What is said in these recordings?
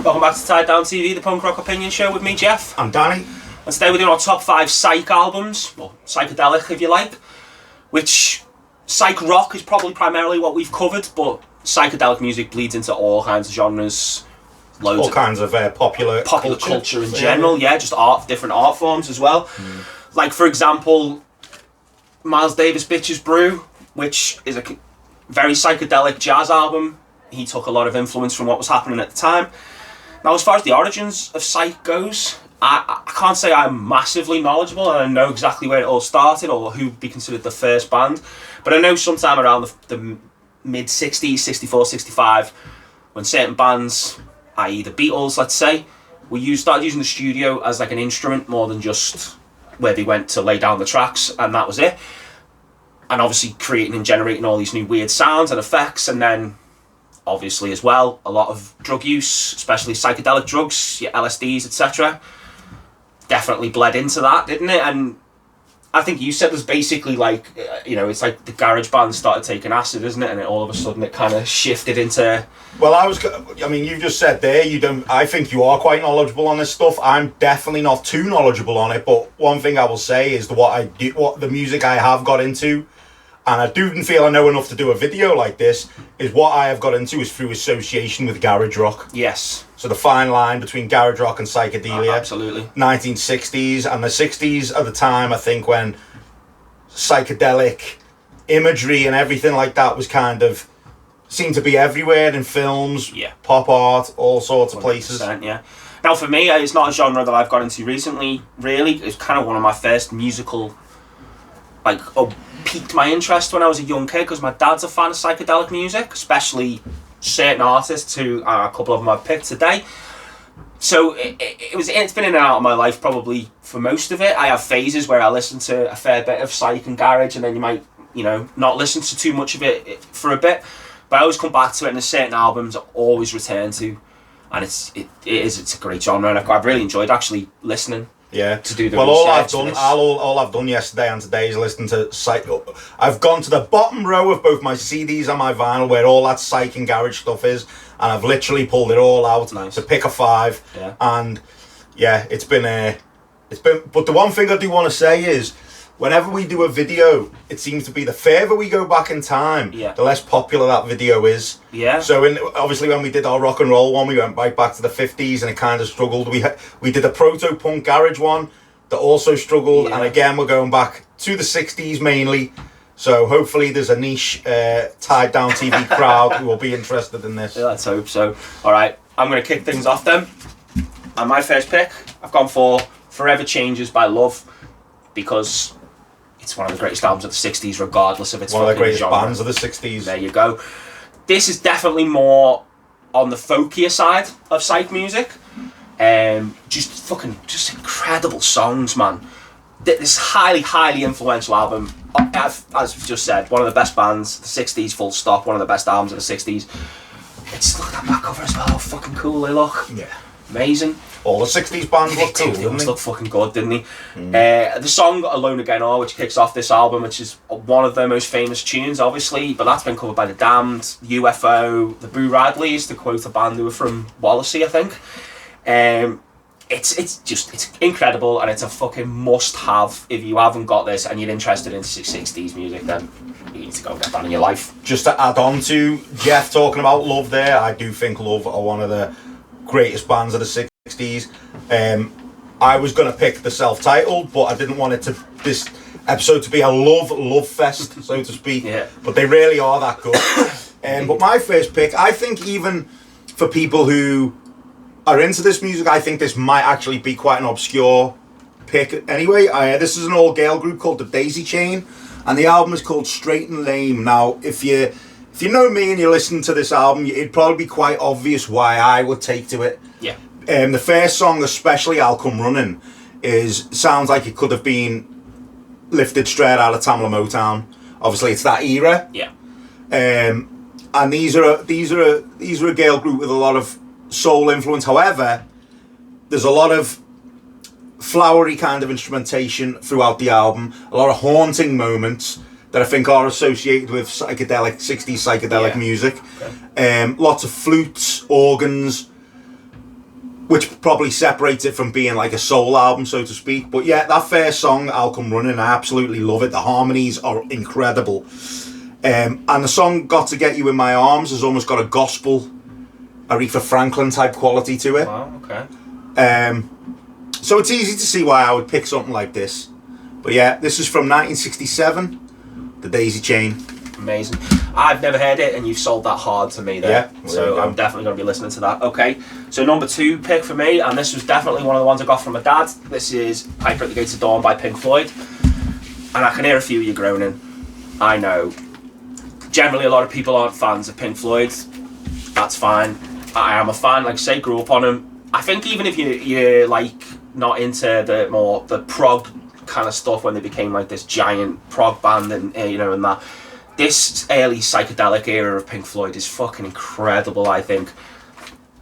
Welcome back to Tied Down TV, the punk rock opinion show with me, Geoff. I'm Danny. And today we're doing our top 5 Psych albums, or Psychedelic if you like, which Psych rock is probably primarily what we've covered, but Psychedelic music bleeds into all kinds of genres. Loads all kinds of popular culture in general, just different art forms as well. Like, for example, Miles Davis' Bitches Brew, which is a very psychedelic jazz album. He took a lot of influence from what was happening at the time. Now, as far as the origins of Psych goes, I can't say I'm massively knowledgeable and I know exactly where it all started or who would be considered the first band, but I know sometime around the mid-60s, 64, 65, when certain bands, i.e. the Beatles, let's say, started using the studio as like an instrument more than just where they went to lay down the tracks, and that was it. And obviously creating and generating all these new weird sounds and effects, and then obviously as well a lot of drug use, especially psychedelic drugs, your LSDs, etc. definitely bled into that, didn't it? And I think you said there's basically like, it's like the garage band started taking acid, isn't it? And all of a sudden it kind of shifted into... Well, you just said there, I think you are quite knowledgeable on this stuff. I'm definitely not too knowledgeable on it, but one thing I will say is what the music I have got into, and I do feel I know enough to do a video like this, is what I have got into is through association with garage rock. Yes. So the fine line between garage rock and psychedelia. Absolutely. 1960s, and the 60s are the time, I think, when psychedelic imagery and everything like that was kind of, seemed to be everywhere in films, pop art, all sorts of places. Yeah. Now for me, it's not a genre that I've got into recently, really. It's kind of one of my first musical, piqued my interest when I was a young kid, because my dad's a fan of psychedelic music, especially certain artists who a couple of them I've picked today. So it's been in and out of my life probably for most of it. I have phases where I listen to a fair bit of psych and garage, and then you might, not listen to too much of it for a bit. But I always come back to it, and there's certain albums I always return to, and it's a great genre, and I've really enjoyed actually listening. Yeah. To do the all I've done yesterday and today is listen to Psych. I've gone to the bottom row of both my CDs and my vinyl where all that Psych and garage stuff is, and I've literally pulled it all out to pick a 5. Yeah. And it's been. But the one thing I do want to say is, whenever we do a video, it seems to be the further we go back in time, the less popular that video is. Yeah. So obviously when we did our rock and roll one, we went right back to the 50s and it kind of struggled. We did a proto-punk garage one that also struggled, and again we're going back to the 60s mainly. So hopefully there's a niche Tied Down TV crowd who will be interested in this. Yeah, let's hope so. All right, I'm going to kick things off then. And my first pick, I've gone for Forever Changes by Love, because it's one of the greatest albums of the 60s, regardless of its one of the greatest genre. bands of the 60s. There you go. This is definitely more on the folkier side of psych music. Just incredible songs, man. This highly, highly influential album. As we've just said, one of the best bands, the 60s, full stop. One of the best albums of the 60s. Look at that back cover as well. How fucking cool they look. Yeah. Amazing. All the 60s bands look cool, they always look fucking good, didn't they? The song Alone Again Are, which kicks off this album, which is one of their most famous tunes, obviously, but that's been covered by The Damned, UFO, the Boo Radleys, to quote a band who were from Wallasey, I think. It's incredible, and it's a fucking must-have. If you haven't got this and you're interested in 60s music, then you need to go get that in your life. Just to add on to Geoff talking about Love there, I do think Love are one of the greatest bands of the 60s. I was going to pick the self-titled, but I didn't want this episode to be a love fest, so to speak. Yeah. But they really are that good. But my first pick, I think even for people who are into this music, I think this might actually be quite an obscure pick. Anyway, this is an all-girl group called the Daisy Chain, and the album is called Straight and Lame. Now, if you know me and you listen to this album, it'd probably be quite obvious why I would take to it. Yeah. The first song, especially I'll Come Running, sounds like it could have been lifted straight out of Tamla Motown. Obviously, it's that era. Yeah. And these are a girl group with a lot of soul influence. However, there's a lot of flowery kind of instrumentation throughout the album. A lot of haunting moments that I think are associated with 60s psychedelic music. Okay. Lots of flutes, organs. which probably separates it from being like a soul album, so to speak. But yeah, that first song, I'll Come Running, I absolutely love it. The harmonies are incredible. And the song Got to Get You in My Arms has almost got a gospel, Aretha Franklin type quality to it. Wow, okay. So it's easy to see why I would pick something like this. But yeah, this is from 1967, The Daisy Chain. Amazing. I've never heard it, and you've sold that hard to me there. Yeah, so I'm definitely going to be listening to that. Okay, so number 2 pick for me, and this was definitely one of the ones I got from my dad. This is Piper at the Gates of Dawn by Pink Floyd. And I can hear a few of you groaning. I know. Generally, a lot of people aren't fans of Pink Floyd. That's fine. I am a fan, like I say, grew up on them. I think even if you're like not into the prog kind of stuff when they became like this giant prog band and and that, this early psychedelic era of Pink Floyd is fucking incredible. I think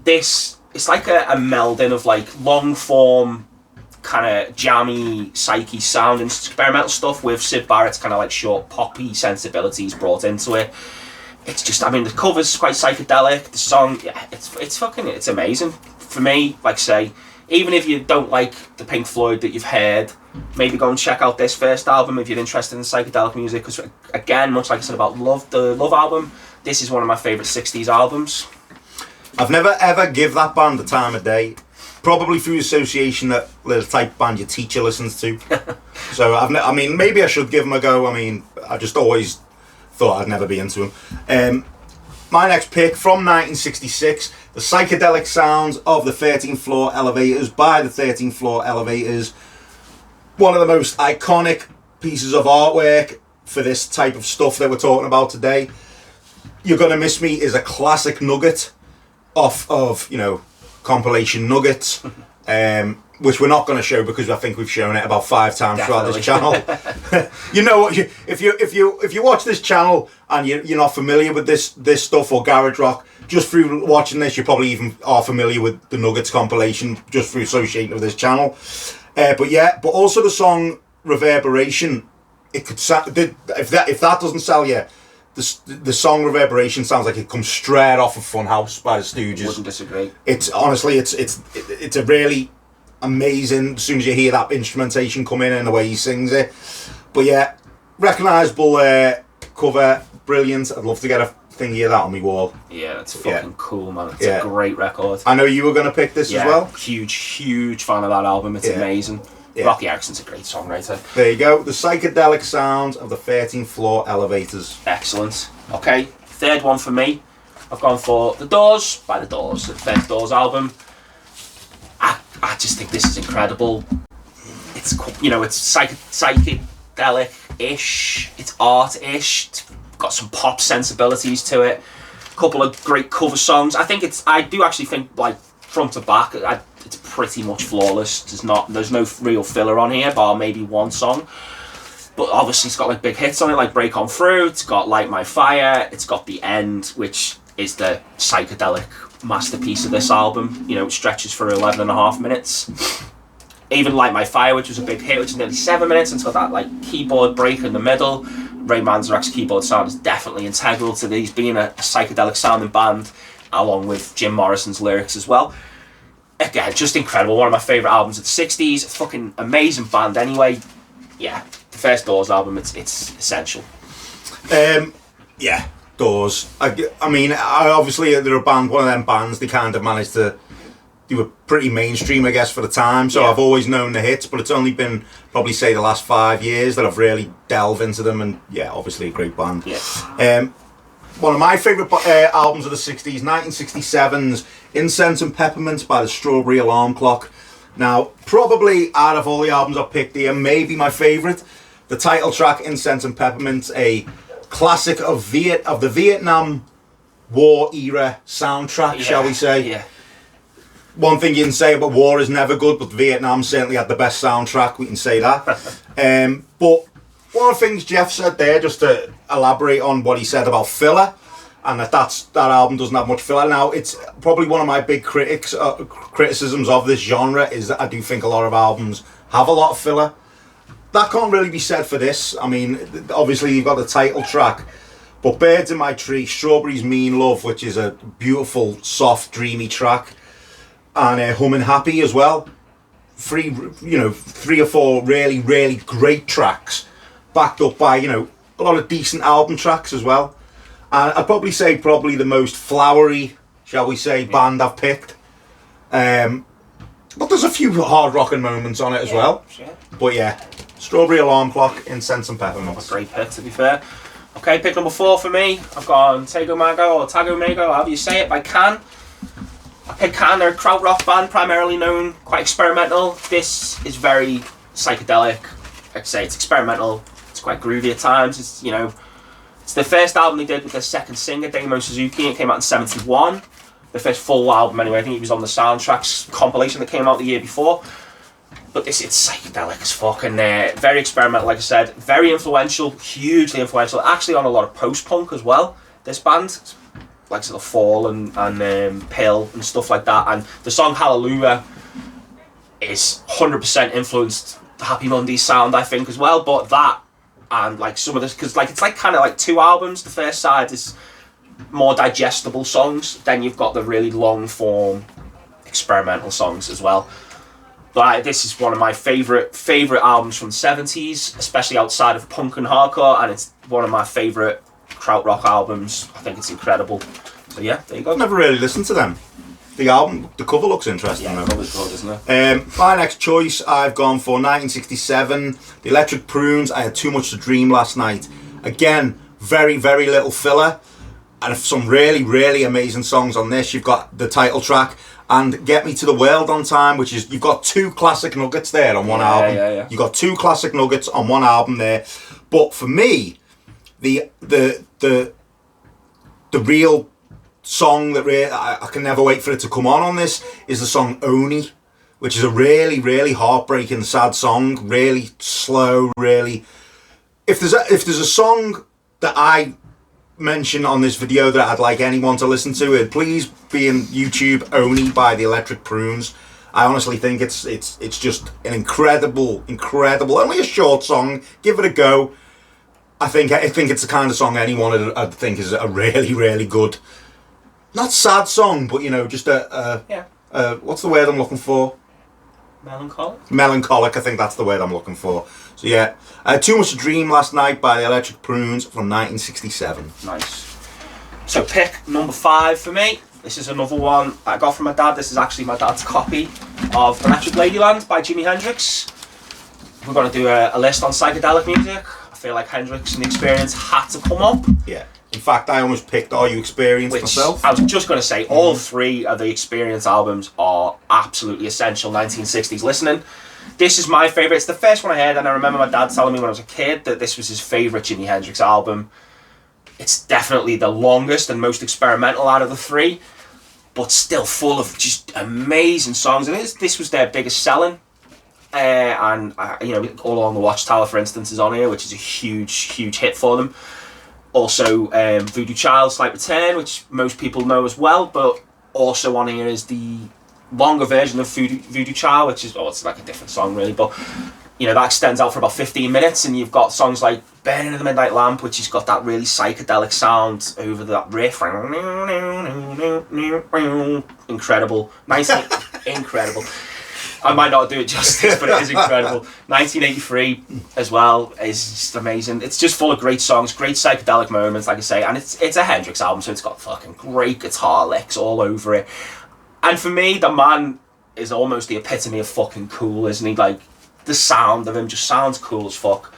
it's like a melding of like long form kind of jammy psyche sound and experimental stuff with Syd Barrett's kind of like short poppy sensibilities brought into it. It's just, I mean, the cover's quite psychedelic. The song, yeah, it's amazing. For me, like I say, even if you don't like the Pink Floyd that you've heard, maybe go and check out this first album if you're interested in psychedelic music. Because again, much like I said about the Love album, this is one of my favourite 60s albums. I've never ever give that band the time of day. Probably through association that the type of band your teacher listens to. So I mean, maybe I should give them a go. I mean, I just always thought I'd never be into them. My next pick from 1966, the psychedelic sounds of the 13th Floor Elevators by the 13th Floor Elevators. One of the most iconic pieces of artwork for this type of stuff that we're talking about today. You're Gonna Miss Me is a classic nugget off of, compilation nuggets, which we're not going to show because I think we've shown it about 5 times throughout this channel. You know what? If you watch this channel and you're not familiar with this stuff or garage rock, just through watching this, you probably even are familiar with the Nuggets compilation just through associating with this channel. But also the song Reverberation. It could if that doesn't sell you. The song Reverberation sounds like it comes straight off of Funhouse by the Stooges. Wouldn't disagree. It's honestly, it's a really amazing. As soon as you hear that instrumentation come in and the way he sings it, but yeah, recognisable cover, brilliant. I'd love to get a thing of that on my wall. Yeah, that's fucking cool, man. It's a great record. I know you were going to pick this as well. Huge fan of that album. It's amazing. Yeah. Rocky Erickson's a great songwriter. There you go. The psychedelic sounds of the 13th Floor Elevators. Excellent. Okay, third one for me. I've gone for The Doors by The Doors, the first Doors album. I just think this is incredible. It's it's psychedelic-ish. It's art-ish. It's got some pop sensibilities to it. A couple of great cover songs. I do actually think like front to back, it's pretty much flawless. There's no real filler on here, bar maybe one song. But obviously it's got like big hits on it, like Break On Through, it's got Light My Fire, it's got The End, which is the psychedelic masterpiece of this album. It stretches for 11 and a half minutes. Even Light My Fire, which was a big hit, which is nearly 7 minutes, and it's got that like keyboard break in the middle. Ray Manzarek's keyboard sound is definitely integral to these being a psychedelic sounding band, along with Jim Morrison's lyrics as well. Again, just incredible. One of my favourite albums of the 60s. A fucking amazing band anyway. Yeah, the first Doors album, it's essential. Yeah, Doors. I mean, obviously they're a band, one of them bands, they kind of managed to do a pretty mainstream, I guess, for the time. So I've always known the hits, but it's only been probably, say, the last 5 years that I've really delved into them. And yeah, obviously a great band. Yeah. One of my favourite albums of the 60s, 1967's Incense and Peppermints by the Strawberry Alarm Clock. Now, probably out of all the albums I've picked here, maybe my favourite. The title track, Incense and Peppermints, a classic of the Vietnam War era soundtrack, shall we say. Yeah. One thing you can say about war is never good, but Vietnam certainly had the best soundtrack, we can say that. But one of the things Geoff said there, just to elaborate on what he said about filler, and that album doesn't have much filler. Now, it's probably one of my big criticisms of this genre is that I do think a lot of albums have a lot of filler. That can't really be said for this. I mean, obviously you've got the title track, but Birds in My Tree, Strawberries Mean Love, which is a beautiful, soft, dreamy track. and Humming Happy as well. Three or four really, really great tracks, backed up by, a lot of decent album tracks as well. And I'd probably say the most flowery, shall we say, band I've picked. But there's a few hard rocking moments on it as well. Sure. But yeah, Strawberry Alarm Clock, Incense and Peppermints. A great pick, to be fair. Okay, pick number 4 for me. I've gone Tego Mago or Tago Mago, however you say it, by Can. I picked Can. They're a krautrock band, primarily known, quite experimental. This is very psychedelic. I'd say it's experimental. It's quite groovy at times. It's it's the first album they did with their second singer, Damo Suzuki. It came out in '71. The first full album, anyway. I think it was on the Soundtracks compilation that came out the year before. But it's psychedelic as fuck, and very experimental, like I said. Very influential, hugely influential. Actually on a lot of post-punk as well, this band. Like sort of Fall and Pill and stuff like that. And the song Hallelujah is 100% influenced the Happy Mondays sound, I think, as well. But that and like some of this, because like it's like kind of like 2 albums. The first side is more digestible songs. Then you've got the really long form experimental songs as well. But this is one of my favourite albums from the 70s, especially outside of punk and hardcore, and it's one of my favourite krautrock albums. I think it's incredible. So yeah, there you go. I've never really listened to them. The album, the cover looks interesting. Yeah, the cover's good, isn't it? My next choice, I've gone for 1967, the Electric Prunes. I had Too Much to Dream last night. Again, very, very little filler, and some really, really amazing songs on this. You've got the title track and Get Me to the World on Time, which is, you've got 2 classic nuggets there on one album. Yeah. You've got 2 classic nuggets on one album there. But for me, the real song that I can never wait for it to come on this is the song Oni, which is a really, really heartbreaking, sad song. Really slow, really. If there's a song that I mention on this video that I'd like anyone to listen to, it'd please be in YouTube Oni by the Electric Prunes. I honestly think it's just an incredible, only a short song. Give it a go. I think it's the kind of song anyone I'd think is a really, really good, not sad song, but just what's the word I'm looking for? Melancholic, I think that's the word I'm looking for. So yeah, Too Much to Dream last night by the Electric Prunes from 1967. Nice. So pick number 5 for me. This is another one that I got from my dad. This is actually my dad's copy of Electric Ladyland by Jimi Hendrix. We're going to do a list on psychedelic music. I feel like Hendrix and the Experience had to come up. Yeah. In fact, I almost picked Are You Experienced myself. I was just going to say, all 3 of the Experience albums are absolutely essential 1960s listening. This is my favourite. It's the first one I heard, and I remember my dad telling me when I was a kid that this was his favourite Jimi Hendrix album. It's definitely the longest and most experimental out of the 3, but still full of just amazing songs. And this was their biggest selling. And All Along the Watchtower, for instance, is on here, which is a huge hit for them. Also, Voodoo Child, Slight Return, which most people know as well, but also on here is the longer version of Voodoo Child, which is, it's like a different song really, but that extends out for about 15 minutes, and you've got songs like Burning of the Midnight Lamp, which has got that really psychedelic sound over that riff. Incredible. Incredible. I might not do it justice, but it is incredible. 1983 as well is just amazing. It's just full of great songs, great psychedelic moments, like I say, and it's a Hendrix album, so it's got fucking great guitar licks all over it. And for me, the man is almost the epitome of fucking cool, isn't he? Like, the sound of him just sounds cool as fuck.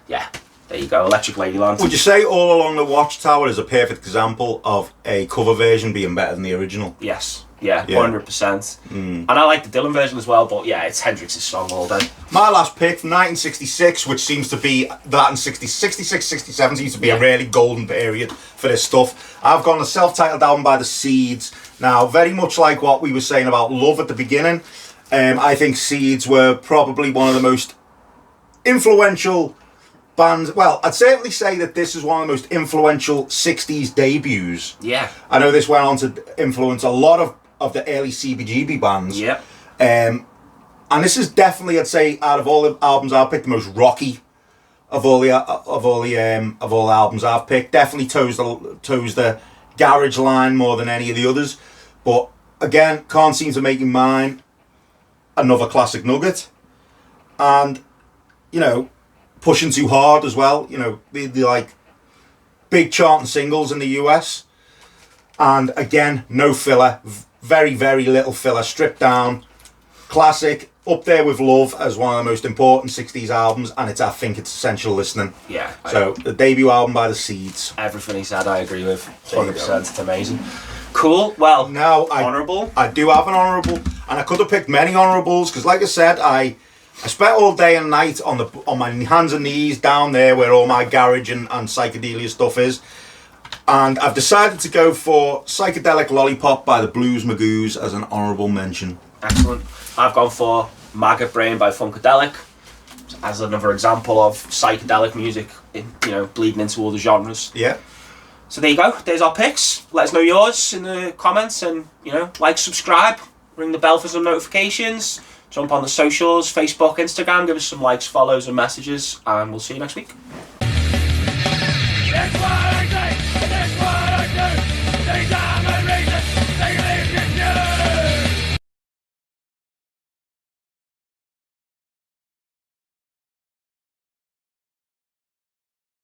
Yeah, there you go, Electric Ladyland. Would you say All Along the Watchtower is a perfect example of a cover version being better than the original? Yes. Yeah, 100%. And I like the Dylan version as well, but yeah, it's Hendrix's song all day. My last pick from 1966, which seems to be that in 66, 67 seems to be a really golden period for this stuff. I've gone the self-titled album by The Seeds. Now, very much like what we were saying about Love at the beginning, I think Seeds were probably one of the most influential bands. Well, I'd certainly say that this is one of the most influential 60s debuts. Yeah. I know this went on to influence a lot of the early CBGB bands. Yeah. And this is definitely, I'd say, out of all the albums I've picked, the most rocky of all the albums I've picked. Definitely toes the garage line more than any of the others. But again, can't seem to make you mine. Another classic nugget. And, you know, Pushing Too Hard as well. You know, the like big charting singles in the US. And again, no filler. Very, very little filler. Stripped down. Classic. Up there with Love as one of the most important 60s albums. And I think it's essential listening. Yeah. So, the debut album by The Seeds. Everything he said, I agree with. 100%. It's amazing. Cool. Well, now honourable. I do have an honourable. And I could have picked many honourables. Because like I said, I spent all day and night on my hands and knees down there where all my garage and psychedelia stuff is. And I've decided to go for Psychedelic Lollipop by the Blues Magoos as an honourable mention. Excellent. I've gone for Maggot Brain by Funkadelic as another example of psychedelic music, bleeding into all the genres. Yeah. So there you go. There's our picks. Let us know yours in the comments, and like, subscribe, ring the bell for some notifications, jump on the socials, Facebook, Instagram, give us some likes, follows, and messages, and we'll see you next week.